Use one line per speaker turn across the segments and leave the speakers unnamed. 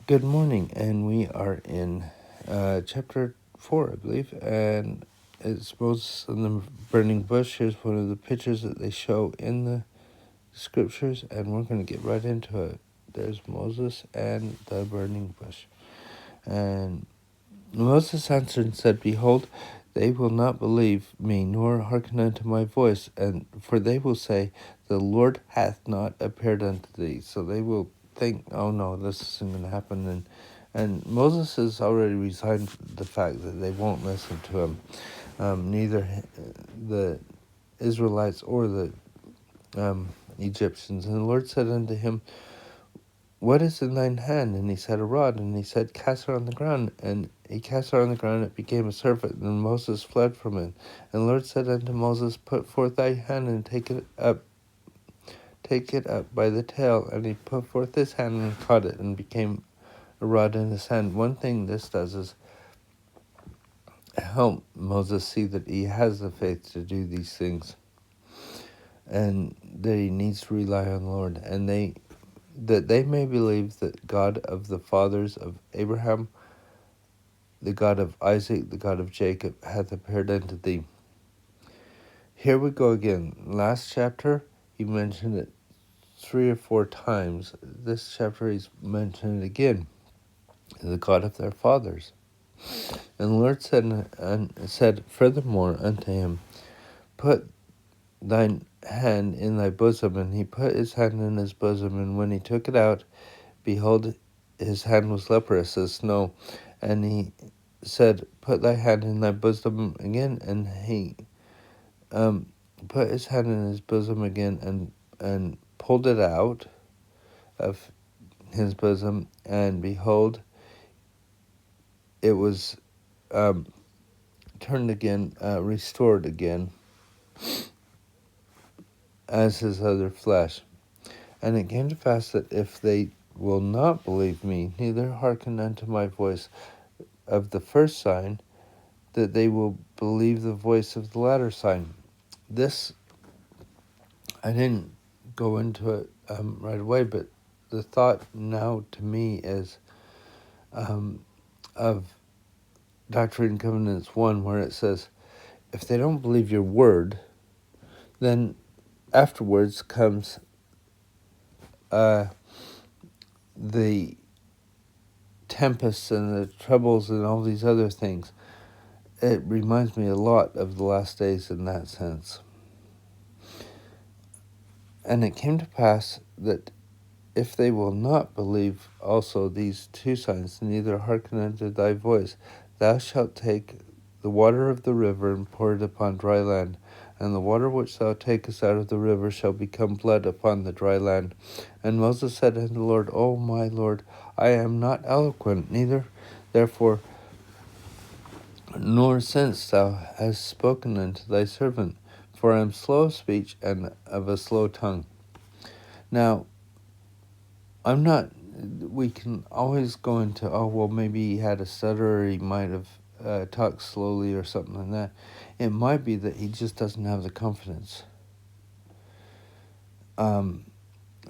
Good morning, and we are in chapter 4, I believe, and it's Moses and the burning bush. Here's one of the pictures that they show in the scriptures, and we're going to get right into it. There's Moses and the burning bush. And Moses answered and said, Behold, they will not believe me, nor hearken unto my voice, and for they will say, The Lord hath not appeared unto thee. So they will think, oh no, this isn't going to happen. And Moses has already resigned the fact that they won't listen to him, neither the Israelites or the Egyptians. And the Lord said unto him, What is in thine hand? And he said, A rod. And he said, Cast it on the ground. And he cast it on the ground, and it became a serpent. And Moses fled from it. And the Lord said unto Moses, Put forth thy hand, and take it up by the tail. And he put forth his hand, and caught it, and became a rod in his hand. One thing this does is help Moses see that he has the faith to do these things, and that he needs to rely on the Lord, and that they may believe that God of the fathers of Abraham, the God of Isaac, the God of Jacob, hath appeared unto thee. Here we go again. Last chapter, he mentioned it 3 or 4 times. This chapter, he's mentioned it again. The God of their fathers. And the Lord said furthermore unto him, Put thine hand in thy bosom. And he put his hand in his bosom, and when he took it out, behold, his hand was leprous as snow. And he said, Put thy hand in thy bosom again. And he put his hand in his bosom again, and pulled it out of his bosom, and behold, it was turned again, restored again, as his other flesh. And it came to pass that if they will not believe me, neither hearken unto my voice of the first sign, that they will believe the voice of the latter sign. This, I didn't go into it right away, but the thought now to me is of Doctrine and Covenants 1, where it says, if they don't believe your word, then afterwards comes the tempests and the troubles and all these other things. It reminds me a lot of the last days in that sense. And it came to pass that if they will not believe also these 2 signs, neither hearken unto thy voice, thou shalt take the water of the river and pour it upon dry land, and the water which thou takest out of the river shall become blood upon the dry land. And Moses said unto the Lord, O my Lord, I am not eloquent, neither therefore nor since thou hast spoken unto thy servant, for I am slow of speech and of a slow tongue. Now, we can always go into, maybe he had a stutter, or he might have talked slowly or something like that. It might be that he just doesn't have the confidence.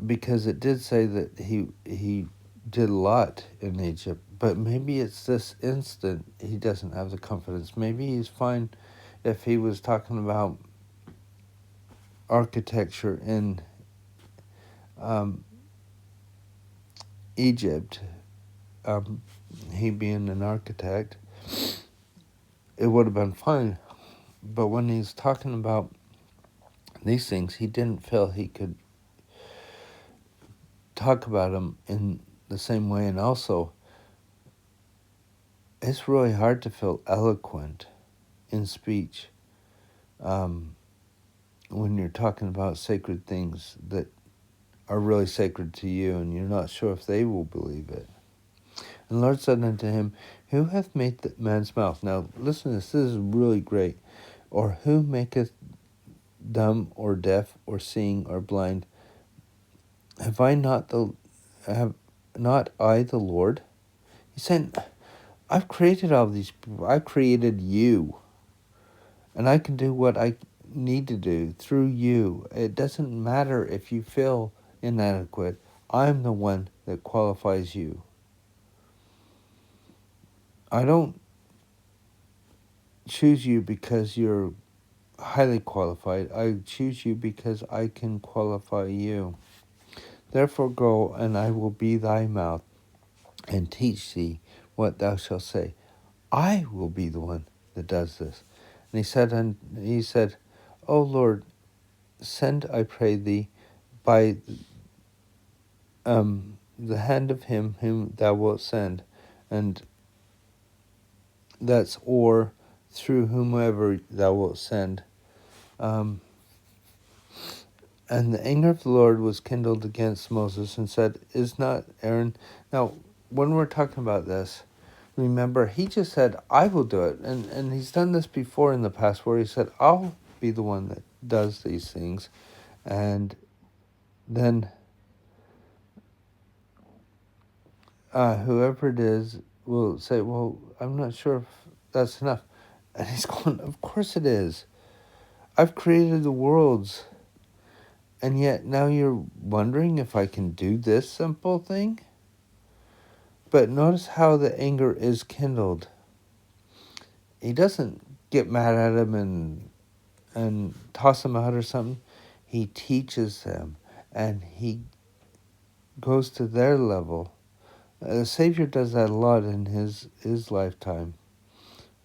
Because it did say that he did a lot in Egypt, but maybe it's this instant he doesn't have the confidence. Maybe he's fine if he was talking about architecture in Egypt, he being an architect, it would have been fine. But when he's talking about these things, he didn't feel he could talk about them in the same way. And also, it's really hard to feel eloquent in speech when you're talking about sacred things that are really sacred to you, and you're not sure if they will believe it. And the Lord said unto him, Who hath made the man's mouth? Now listen to this. This is really great. Or who maketh dumb or deaf or seeing or blind? Have not I the Lord? He's saying, I've created all these people. I created you. And I can do what I need to do through you. It doesn't matter if you feel inadequate. I'm the one that qualifies you. I don't choose you because you're highly qualified. I choose you because I can qualify you. Therefore go, and I will be thy mouth, and teach thee what thou shalt say. I will be the one that does this. And he said, O Lord, send, I pray thee, by the hand of him whom thou wilt send. And that's or through whomever thou wilt send. And the anger of the Lord was kindled against Moses and said, Is not Aaron... Now, when we're talking about this, remember, he just said, I will do it. And he's done this before in the past where he said, I'll be the one that does these things. And then whoever it is will say, well, I'm not sure if that's enough. And he's going, of course it is. I've created the worlds. And yet now you're wondering if I can do this simple thing? But notice how the anger is kindled. He doesn't get mad at him and toss him out or something. He teaches them, and he goes to their level. The Savior does that a lot in his lifetime,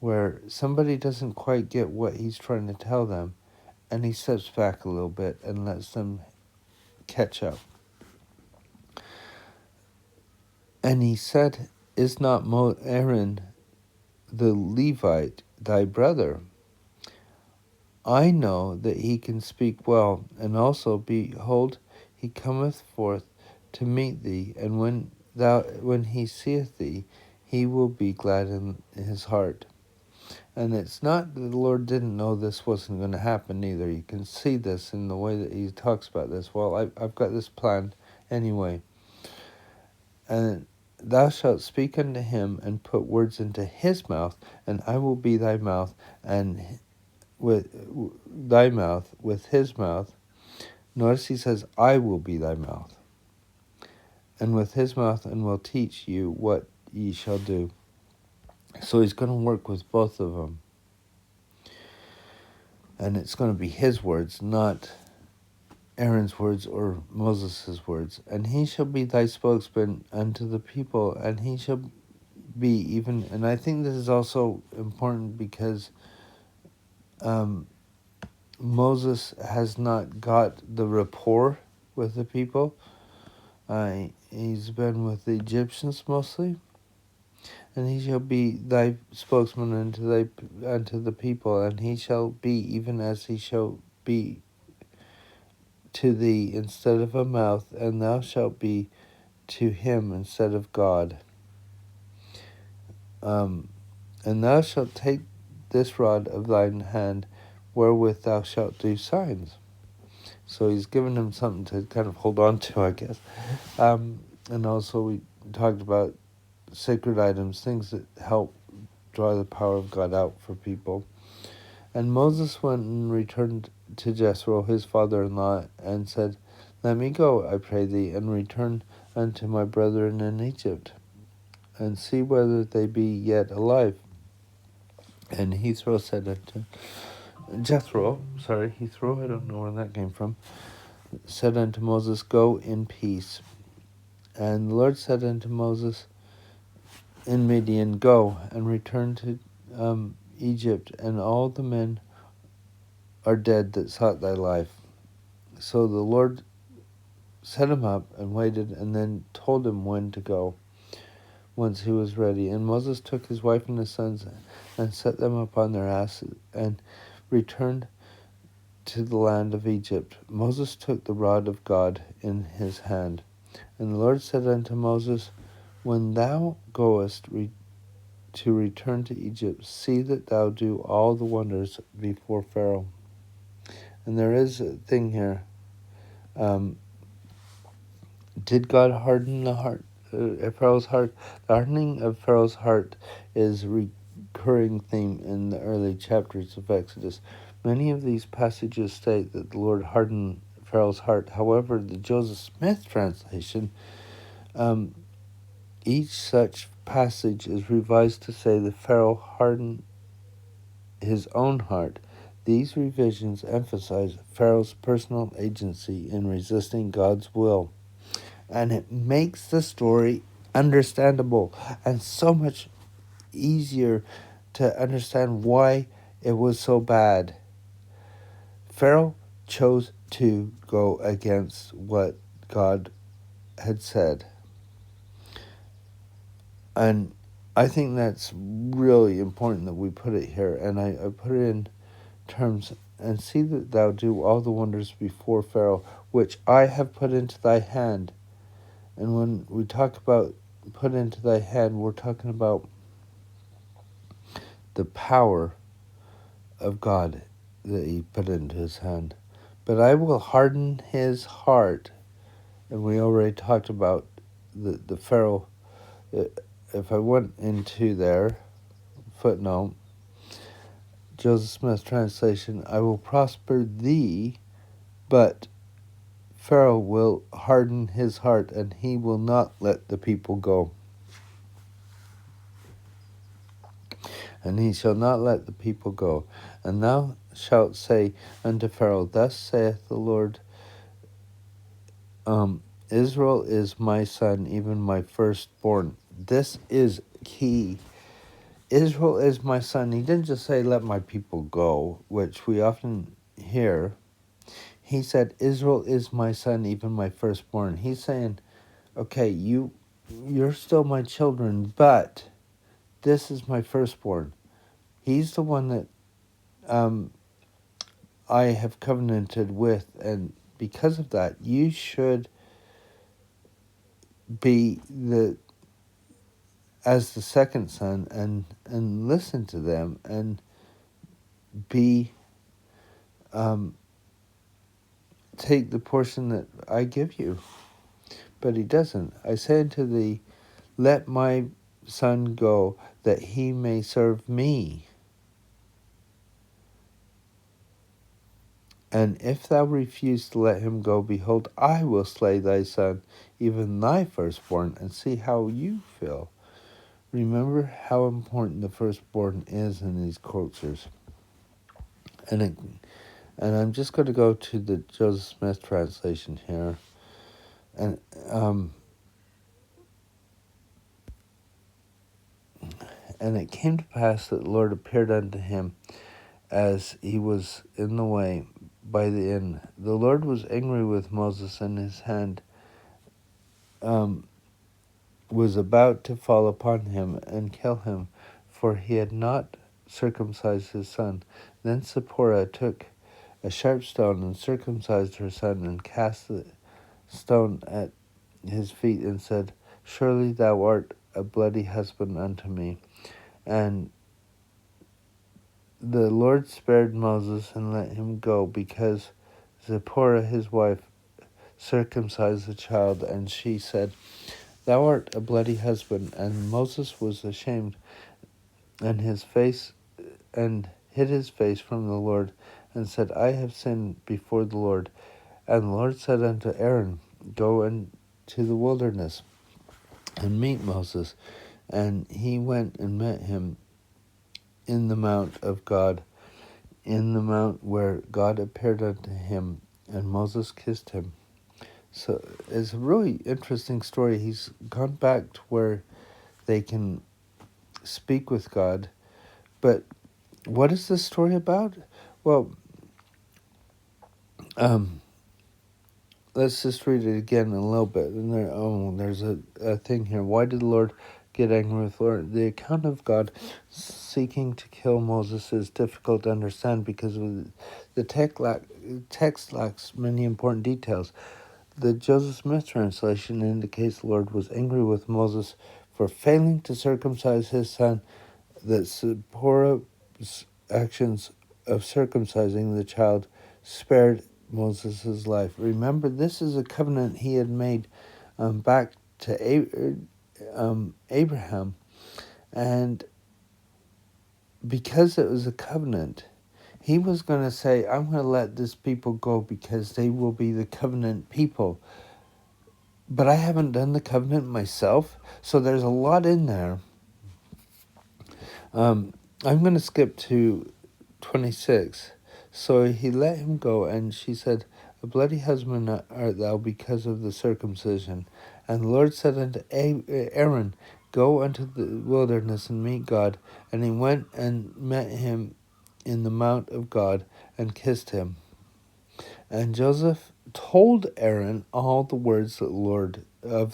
where somebody doesn't quite get what he's trying to tell them, and he steps back a little bit and lets them catch up. And he said, Is not Aaron the Levite thy brother? I know that he can speak well, and also, behold, he cometh forth to meet thee, and when he seeth thee, he will be glad in his heart. And it's not that the Lord didn't know this wasn't going to happen either. You can see this in the way that he talks about this. Well, I've got this planned anyway. And thou shalt speak unto him and put words into his mouth, and I will be thy mouth, and with thy mouth, with his mouth. Notice he says, I will be thy mouth, and with his mouth, and will teach you what ye shall do. So he's going to work with both of them. And it's going to be his words, not Aaron's words or Moses' words. And he shall be thy spokesman unto the people, and he shall be even... And I think this is also important because Moses has not got the rapport with the people. He's been with the Egyptians mostly. And he shall be thy spokesman unto the people, and he shall be even as he shall be to thee instead of a mouth, and thou shalt be to him instead of God. And thou shalt take this rod of thine hand, wherewith thou shalt do signs. So he's given him something to kind of hold on to, I guess. And also we talked about sacred items, things that help draw the power of God out for people. And Moses went and returned to Jethro, his father-in-law, and said, Let me go, I pray thee, and return unto my brethren in Egypt, and see whether they be yet alive. And Jethro said unto Jethro, I don't know where that came from, said unto Moses, Go in peace. And the Lord said unto Moses in Midian, Go and return to Egypt, and all the men are dead that sought thy life. So the Lord set him up and waited, and then told him when to go, once he was ready. And Moses took his wife and his sons and set them upon their asses, and returned to the land of Egypt. Moses took the rod of God in his hand. And the Lord said unto Moses, When thou goest to return to Egypt, see that thou do all the wonders before Pharaoh. And there is a thing here. Did God harden the heart, Pharaoh's heart? The hardening of Pharaoh's heart is a recurring theme in the early chapters of Exodus. Many of these passages state that the Lord hardened Pharaoh's heart. However, the Joseph Smith translation Each such passage is revised to say that Pharaoh hardened his own heart. These revisions emphasize Pharaoh's personal agency in resisting God's will, and it makes the story understandable and so much easier to understand why it was so bad. Pharaoh chose to go against what God had said. And I think that's really important that we put it here. And I put it in terms, and see that thou do all the wonders before Pharaoh, which I have put into thy hand. And when we talk about put into thy hand, we're talking about the power of God that he put into his hand. But I will harden his heart. And we already talked about the Pharaoh. If I went into their footnote, Joseph Smith translation, I will prosper thee, but Pharaoh will harden his heart, and he will not let the people go. And he shall not let the people go. And thou shalt say unto Pharaoh, thus saith the Lord, Israel is my son, even my firstborn. This is key. Israel is my son. He didn't just say, let my people go, which we often hear. He said, Israel is my son, even my firstborn. He's saying, okay, you're still my children, but this is my firstborn. He's the one that I have covenanted with, and because of that, you should be as the second son and listen to them and be take the portion that I give you. But he doesn't. I say unto thee, let my son go, that he may serve me. And if thou refuse to let him go, behold, I will slay thy son, even thy firstborn, and see how you feel. Remember how important the firstborn is in these cultures. And I'm just going to go to the Joseph Smith translation here. And it came to pass that the Lord appeared unto him as he was in the way by the inn. The Lord was angry with Moses, and his hand was about to fall upon him and kill him, for he had not circumcised his son. Then Zipporah took a sharp stone and circumcised her son, and cast the stone at his feet, and said, Surely thou art a bloody husband unto me. And the Lord spared Moses and let him go, because Zipporah his wife circumcised the child, and she said, Thou art a bloody husband. And Moses was ashamed, and hid his face from the Lord, and said, I have sinned before the Lord. And the Lord said unto Aaron, Go into the wilderness and meet Moses. And he went and met him in the mount of God, in the mount where God appeared unto him, and Moses kissed him. So it's a really interesting story. He's gone back to where they can speak with God. But what is this story about? Well, let's just read it again a little bit. And there's a thing here. Why did the Lord get angry with the Lord? The account of God seeking to kill Moses is difficult to understand because the text lacks many important details. The Joseph Smith translation indicates the Lord was angry with Moses for failing to circumcise his son, that Zipporah's actions of circumcising the child spared Moses' life. Remember, this is a covenant he had made back to Abraham. And because it was a covenant, he was going to say, I'm going to let this people go because they will be the covenant people. but I haven't done the covenant myself. So there's a lot in there. I'm going to skip to 26. So he let him go, and she said, "A bloody husband art thou because of the circumcision." And the Lord said unto Aaron, "Go unto the wilderness and meet God." And he went and met him in the mount of God and kissed him. And Joseph told Aaron all the words of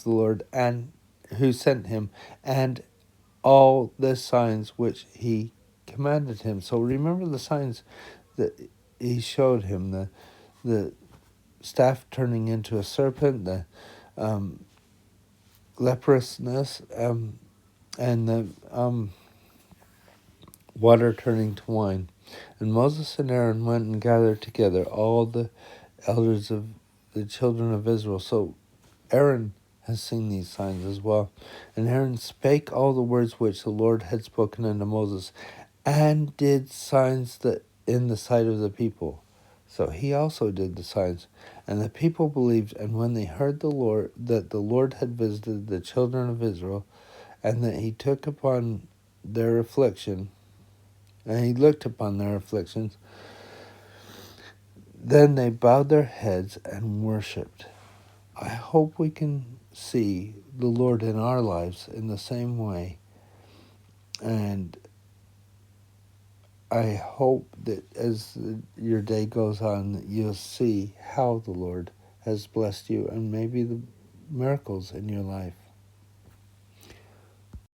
the Lord and who sent him, and all the signs which he commanded him. So remember the signs that he showed him: the staff turning into a serpent, the leprousness, and the water turning to wine. And Moses and Aaron went and gathered together all the elders of the children of Israel. So Aaron has seen these signs as well. And Aaron spake all the words which the Lord had spoken unto Moses, and did signs that in the sight of the people. So he also did the signs. And the people believed, and when they heard that the Lord had visited the children of Israel, and that he took upon their affliction, and he looked upon their afflictions, then they bowed their heads and worshipped. I hope we can see the Lord in our lives in the same way. And I hope that as your day goes on, that you'll see how the Lord has blessed you and maybe the miracles in your life.